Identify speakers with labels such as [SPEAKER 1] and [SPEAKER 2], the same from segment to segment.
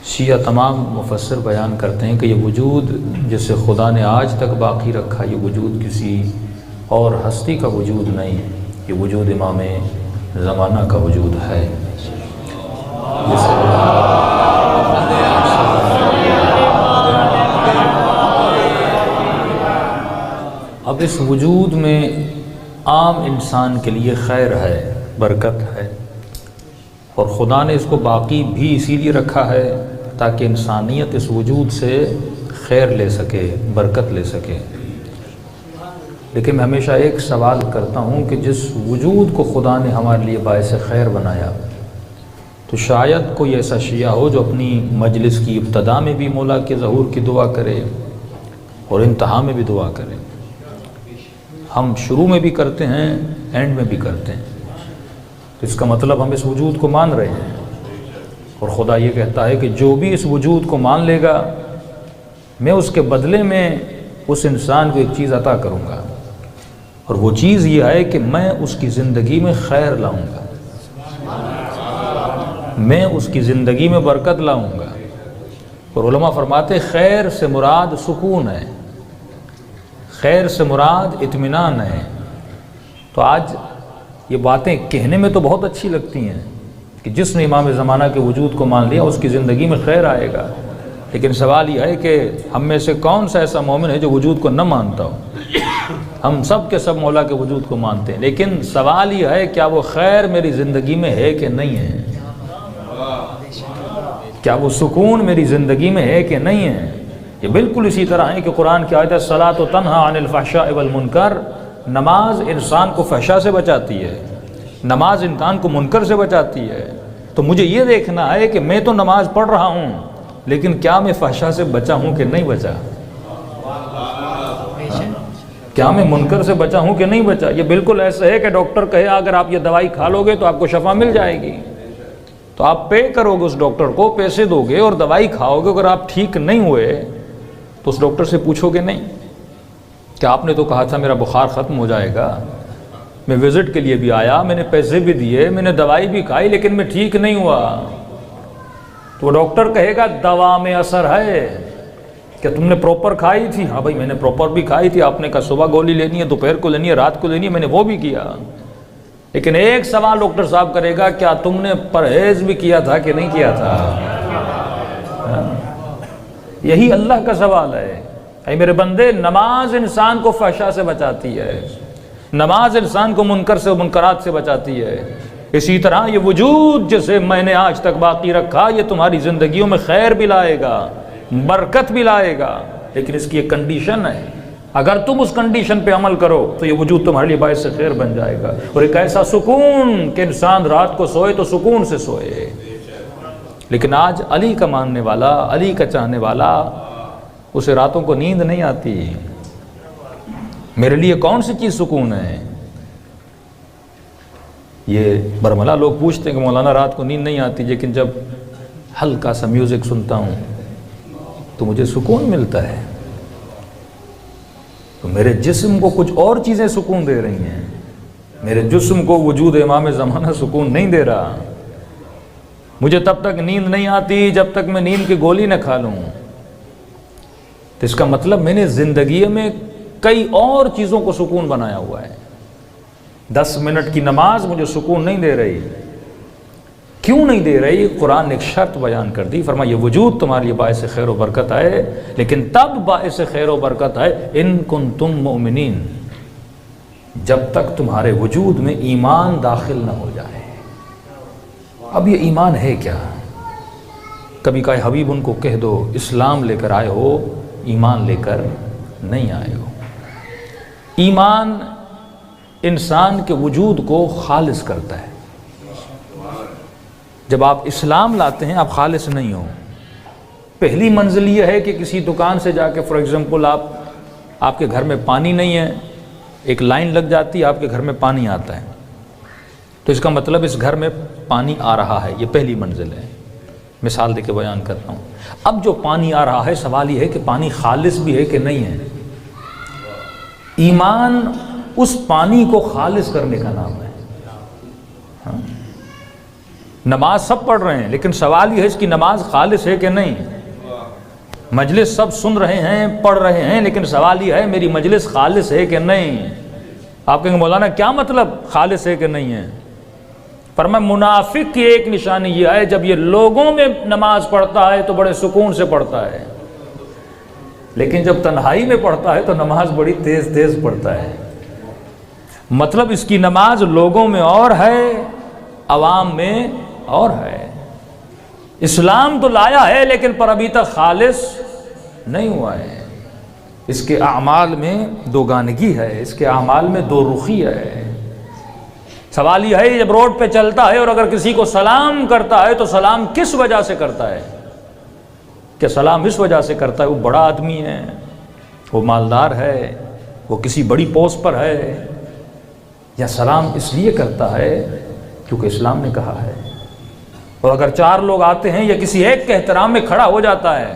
[SPEAKER 1] شیعہ تمام مفسر بیان کرتے ہیں کہ یہ وجود جسے خدا نے آج تک باقی رکھا، یہ وجود کسی اور ہستی کا وجود نہیں، یہ وجود امام زمانہ کا وجود ہے۔ اب اس وجود میں عام انسان کے لیے خیر ہے، برکت ہے، اور خدا نے اس کو باقی بھی اسی لیے رکھا ہے تاکہ انسانیت اس وجود سے خیر لے سکے، برکت لے سکے۔ لیکن میں ہمیشہ ایک سوال کرتا ہوں کہ جس وجود کو خدا نے ہمارے لیے باعث خیر بنایا، تو شاید کوئی ایسا شیعہ ہو جو اپنی مجلس کی ابتدا میں بھی مولا کے ظہور کی دعا کرے اور انتہا میں بھی دعا کرے۔ ہم شروع میں بھی کرتے ہیں، اینڈ میں بھی کرتے ہیں، تو اس کا مطلب ہم اس وجود کو مان رہے ہیں، اور خدا یہ کہتا ہے کہ جو بھی اس وجود کو مان لے گا، میں اس کے بدلے میں اس انسان کو ایک چیز عطا کروں گا، اور وہ چیز یہ ہے کہ میں اس کی زندگی میں خیر لاؤں گا، میں اس کی زندگی میں برکت لاؤں گا۔ اور علماء فرماتے خیر سے مراد سکون ہے، خیر سے مراد اطمینان ہے۔ تو آج یہ باتیں کہنے میں تو بہت اچھی لگتی ہیں کہ جس نے امام زمانہ کے وجود کو مان لیا اس کی زندگی میں خیر آئے گا، لیکن سوال یہ ہے کہ ہم میں سے کون سا ایسا مومن ہے جو وجود کو نہ مانتا ہو؟ ہم سب کے سب مولا کے وجود کو مانتے ہیں، لیکن سوال یہ ہے کیا وہ خیر میری زندگی میں ہے کہ نہیں ہے؟ کیا وہ سکون میری زندگی میں ہے کہ نہیں ہے؟ یہ بالکل اسی طرح ہے کہ قرآن کی آیت الصلاۃ تنہی عن الفحشاء والمنکر، نماز انسان کو فحشا سے بچاتی ہے، نماز انسان کو منکر سے بچاتی ہے۔ تو مجھے یہ دیکھنا ہے کہ میں تو نماز پڑھ رہا ہوں، لیکن کیا میں فحشا سے بچا ہوں کہ نہیں بچا؟ کیا میں منکر سے بچا ہوں کہ نہیں بچا؟ یہ بالکل ایسا ہے کہ ڈاکٹر کہے اگر آپ یہ دوائی کھا لو گے تو آپ کو شفا مل جائے گی، تو آپ پے کرو گے، اس ڈاکٹر کو پیسے دو گے اور دوائی کھاؤ گے، اگر آپ ٹھیک نہیں ہوئے تو اس ڈاکٹر سے پوچھو گے نہیں کہ آپ نے تو کہا تھا میرا بخار ختم ہو جائے گا، میں وزٹ کے لیے بھی آیا، میں نے پیسے بھی دیے، میں نے دوائی بھی کھائی، لیکن میں ٹھیک نہیں ہوا۔ تو وہ ڈاکٹر کہے گا دوا میں اثر ہے، کہ تم نے پراپر کھائی تھی؟ ہاں بھائی میں نے پراپر بھی کھائی تھی، آپ نے کہا صبح گولی لینی ہے، دوپہر کو لینی ہے، رات کو لینی ہے، میں نے وہ بھی کیا۔ لیکن ایک سوال ڈاکٹر صاحب کرے گا کیا تم نے پرہیز بھی کیا تھا کہ نہیں کیا تھا؟ یہی اللہ کا سوال ہے۔ اے میرے بندے، نماز انسان کو فحشا سے بچاتی ہے، نماز انسان کو منکر سے منکرات سے بچاتی ہے۔ اسی طرح یہ وجود جسے میں نے آج تک باقی رکھا، یہ تمہاری زندگیوں میں خیر بھی لائے گا، برکت بھی لائے گا، لیکن اس کی ایک کنڈیشن ہے۔ اگر تم اس کنڈیشن پہ عمل کرو تو یہ وجود تمہارے لیے باعث خیر بن جائے گا، اور ایک ایسا سکون کہ انسان رات کو سوئے تو سکون سے سوئے۔ لیکن آج علی کا ماننے والا، علی کا چاہنے والا، اسے راتوں کو نیند نہیں آتی۔ میرے لیے کون سی چیز سکون ہے؟ یہ برملا لوگ پوچھتے ہیں کہ مولانا رات کو نیند نہیں آتی، لیکن جب ہلکا سا میوزک سنتا ہوں تو مجھے سکون ملتا ہے۔ تو میرے جسم کو کچھ اور چیزیں سکون دے رہی ہیں، میرے جسم کو وجود امام زمانہ سکون نہیں دے رہا۔ مجھے تب تک نیند نہیں آتی جب تک میں نیند کی گولی نہ کھا لوں۔ تو اس کا مطلب میں نے زندگی میں کئی اور چیزوں کو سکون بنایا ہوا ہے۔ 10 منٹ کی نماز مجھے سکون نہیں دے رہی۔ کیوں نہیں دے رہی؟ قرآن نے ایک شرط بیان کر دی، فرمایا یہ وجود تمہارے لیے باعث خیر و برکت ہے، لیکن تب باعث خیر و برکت ہے ان کنتم مؤمنین، جب تک تمہارے وجود میں ایمان داخل نہ ہو جائے۔ اب یہ ایمان ہے کیا؟ کبھی کہا حبیب ان کو کہہ دو اسلام لے کر آئے ہو، ایمان لے کر نہیں آئے ہو۔ ایمان انسان کے وجود کو خالص کرتا ہے۔ جب آپ اسلام لاتے ہیں آپ خالص نہیں ہو۔ پہلی منزل یہ ہے کہ کسی دکان سے جا کے فار ایگزامپل آپ کے گھر میں پانی نہیں ہے، ایک لائن لگ جاتی ہے، آپ کے گھر میں پانی آتا ہے، تو اس کا مطلب اس گھر میں پانی آ رہا ہے، یہ پہلی منزل ہے۔ مثال دے کے بیان کرتا ہوں۔ اب جو پانی آ رہا ہے، سوال یہ ہے کہ پانی خالص بھی ہے کہ نہیں ہے۔ ایمان اس پانی کو خالص کرنے کا نام ہے۔ نماز سب پڑھ رہے ہیں، لیکن سوال یہ ہے اس کی نماز خالص ہے کہ نہیں۔ مجلس سب سن رہے ہیں، پڑھ رہے ہیں، لیکن سوال یہ ہے میری مجلس خالص ہے کہ نہیں۔ آپ کہیں گے مولانا کیا مطلب خالص ہے کہ نہیں ہے؟ فرمایا منافق کی ایک نشانی یہ ہے جب یہ لوگوں میں نماز پڑھتا ہے تو بڑے سکون سے پڑھتا ہے، لیکن جب تنہائی میں پڑھتا ہے تو نماز بڑی تیز تیز پڑھتا ہے۔ مطلب اس کی نماز لوگوں میں اور ہے، عوام میں اور ہے۔ اسلام تو لایا ہے لیکن پر ابھی تک خالص نہیں ہوا ہے۔ اس کے اعمال میں دوگانگی ہے، اس کے اعمال میں دو رخی ہے۔ سوال یہ ہے جب روڈ پہ چلتا ہے اور اگر کسی کو سلام کرتا ہے تو سلام کس وجہ سے کرتا ہے؟ کہ سلام اس وجہ سے کرتا ہے وہ بڑا آدمی ہے، وہ مالدار ہے، وہ کسی بڑی پوسٹ پر ہے، یا سلام اس لیے کرتا ہے کیونکہ اسلام نے کہا ہے؟ اور اگر چار لوگ آتے ہیں یا کسی ایک کے احترام میں کھڑا ہو جاتا ہے،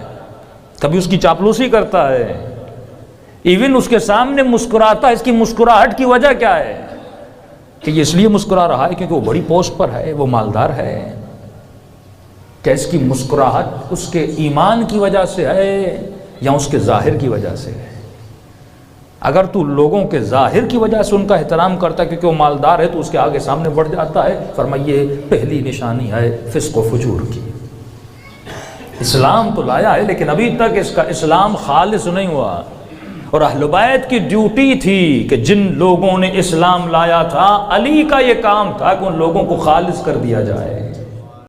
[SPEAKER 1] کبھی اس کی چاپلوسی کرتا ہے، ایون اس کے سامنے مسکراتا ہے، اس کی مسکراہٹ کی وجہ کیا ہے؟ کہ یہ اس لیے مسکرا رہا ہے کیونکہ وہ بڑی پوسٹ پر ہے، وہ مالدار ہے؟ کہ اس کی مسکراہٹ اس کے ایمان کی وجہ سے ہے یا اس کے ظاہر کی وجہ سے ہے؟ اگر تو لوگوں کے ظاہر کی وجہ سے ان کا احترام کرتا ہے کیونکہ وہ مالدار ہے تو اس کے آگے سامنے بڑھ جاتا ہے، فرمائیے پہلی نشانی ہے فسق و فجور کی۔ اسلام تو لایا ہے لیکن ابھی تک اس کا اسلام خالص نہیں ہوا، اور اہل بیت کی ڈیوٹی تھی کہ جن لوگوں نے اسلام لایا تھا علی کا یہ کام تھا کہ ان لوگوں کو خالص کر دیا جائے۔